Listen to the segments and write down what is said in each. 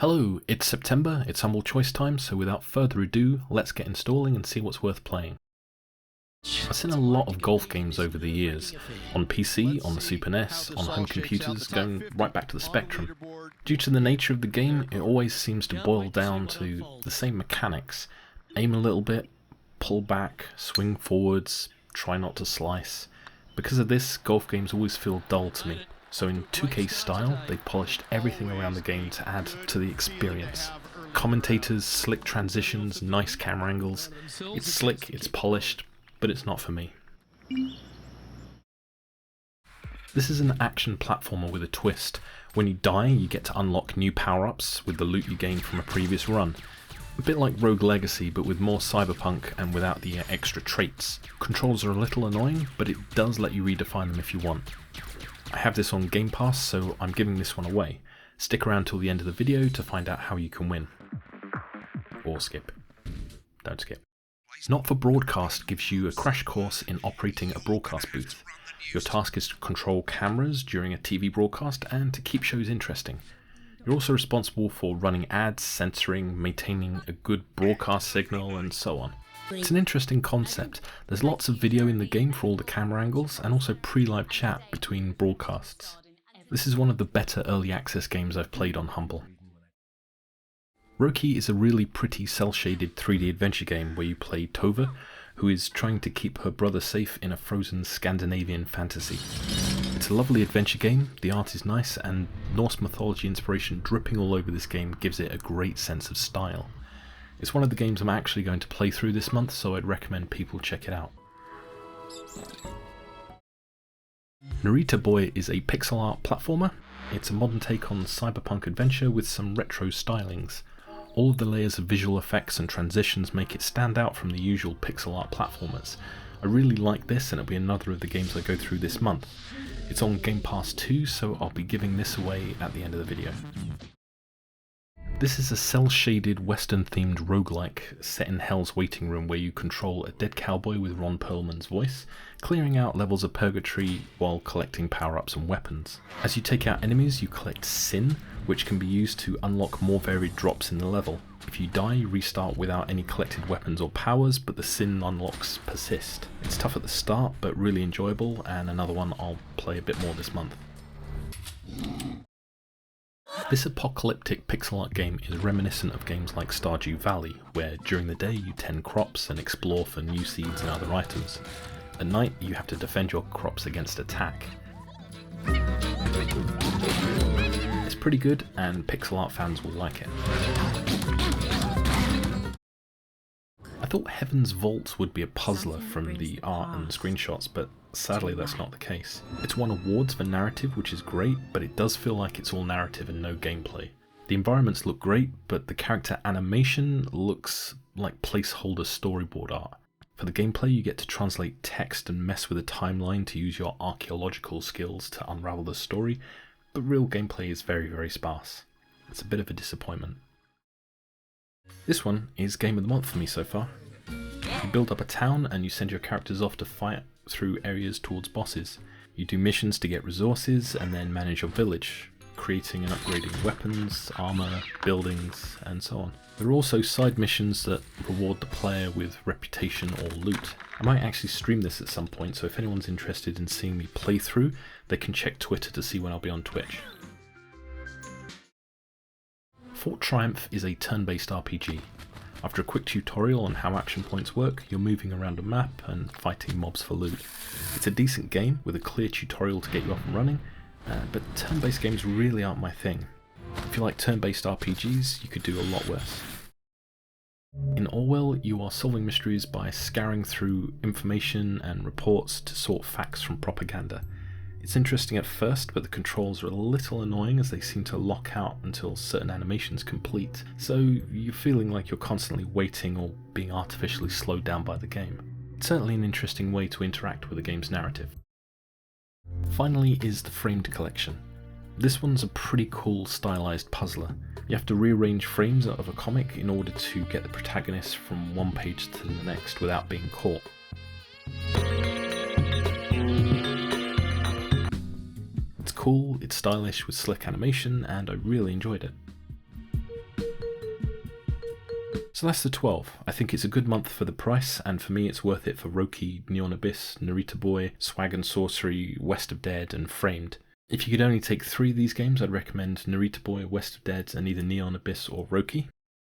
Hello, it's September, it's Humble Choice time, so without further ado, let's get installing and see what's worth playing. I've seen a lot of golf games over the years, on PC, on the Super NES, on home computers, going right back to the Spectrum. Due to the nature of the game, it always seems to boil down to the same mechanics. Aim a little bit, pull back, swing forwards, try not to slice. Because of this, golf games always feel dull to me. So in 2K style, they polished everything around the game to add to the experience. Commentators, slick transitions, nice camera angles. It's slick, it's polished, but it's not for me. This is an action platformer with a twist. When you die, you get to unlock new power-ups with the loot you gained from a previous run. A bit like Rogue Legacy, but with more cyberpunk and without the extra traits. Controls are a little annoying, but it does let you redefine them if you want. I have this on Game Pass, so I'm giving this one away. Stick around till the end of the video to find out how you can win. Or skip. Don't skip. Not for Broadcast gives you a crash course in operating a broadcast booth. Your task is to control cameras during a TV broadcast and to keep shows interesting. You're also responsible for running ads, censoring, maintaining a good broadcast signal, and so on. It's an interesting concept. There's lots of video in the game for all the camera angles, and also pre-live chat between broadcasts. This is one of the better early access games I've played on Humble. Röki is a really pretty cel-shaded 3D adventure game where you play Tova, who is trying to keep her brother safe in a frozen Scandinavian fantasy. It's a lovely adventure game, the art is nice, and Norse mythology inspiration dripping all over this game gives it a great sense of style. It's one of the games I'm actually going to play through this month, so I'd recommend people check it out. Narita Boy is a pixel art platformer. It's a modern take on cyberpunk adventure with some retro stylings. All of the layers of visual effects and transitions make it stand out from the usual pixel art platformers. I really like this, and it'll be another of the games I go through this month. It's on Game Pass too, so I'll be giving this away at the end of the video. This is a cel-shaded western-themed roguelike set in Hell's Waiting Room where you control a dead cowboy with Ron Perlman's voice, clearing out levels of purgatory while collecting power-ups and weapons. As you take out enemies, you collect sin, which can be used to unlock more varied drops in the level. If you die, you restart without any collected weapons or powers, but the sin unlocks persist. It's tough at the start, but really enjoyable, and another one I'll play a bit more this month. This apocalyptic pixel art game is reminiscent of games like Stardew Valley, where during the day you tend crops and explore for new seeds and other items. At night you have to defend your crops against attack. It's pretty good, and pixel art fans will like it. I thought Heaven's Vault would be a puzzler from the art and screenshots, but sadly that's not the case. It's won awards for narrative, which is great, but it does feel like it's all narrative and no gameplay. The environments look great, but the character animation looks like placeholder storyboard art. For the gameplay, you get to translate text and mess with a timeline to use your archaeological skills to unravel the story, but real gameplay is very, very sparse. It's a bit of a disappointment. This one is Game of the Month for me so far. You build up a town and you send your characters off to fight through areas towards bosses. You do missions to get resources and then manage your village, creating and upgrading weapons, armor, buildings, and so on. There are also side missions that reward the player with reputation or loot. I might actually stream this at some point, so if anyone's interested in seeing me play through, they can check Twitter to see when I'll be on Twitch. Fort Triumph is a turn-based RPG. After a quick tutorial on how action points work, you're moving around a map and fighting mobs for loot. It's a decent game with a clear tutorial to get you up and running, but turn-based games really aren't my thing. If you like turn-based RPGs, you could do a lot worse. In Orwell, you are solving mysteries by scouring through information and reports to sort facts from propaganda. It's interesting at first, but the controls are a little annoying as they seem to lock out until certain animations complete, so you're feeling like you're constantly waiting or being artificially slowed down by the game. It's certainly an interesting way to interact with the game's narrative. Finally is the Framed Collection. This one's a pretty cool stylized puzzler. You have to rearrange frames of a comic in order to get the protagonist from one page to the next without being caught. It's cool, it's stylish with slick animation, and I really enjoyed it. So that's the 12. I think it's a good month for the price, and for me it's worth it for Röki, Neon Abyss, Narita Boy, Swag and Sorcery, West of Dead, and Framed. If you could only take 3 of these games, I'd recommend Narita Boy, West of Dead, and either Neon Abyss or Röki.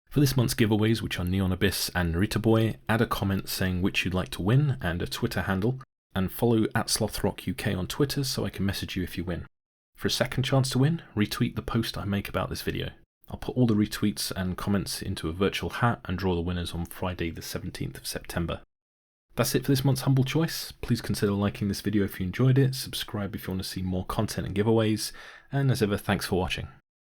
For this month's giveaways, which are Neon Abyss and Narita Boy, add a comment saying which you'd like to win and a Twitter handle, and follow @SlothRockUK on Twitter so I can message you if you win. For a second chance to win, retweet the post I make about this video. I'll put all the retweets and comments into a virtual hat and draw the winners on Friday the 17th of September. That's it for this month's Humble Choice. Please consider liking this video if you enjoyed it, subscribe if you want to see more content and giveaways, and as ever, thanks for watching.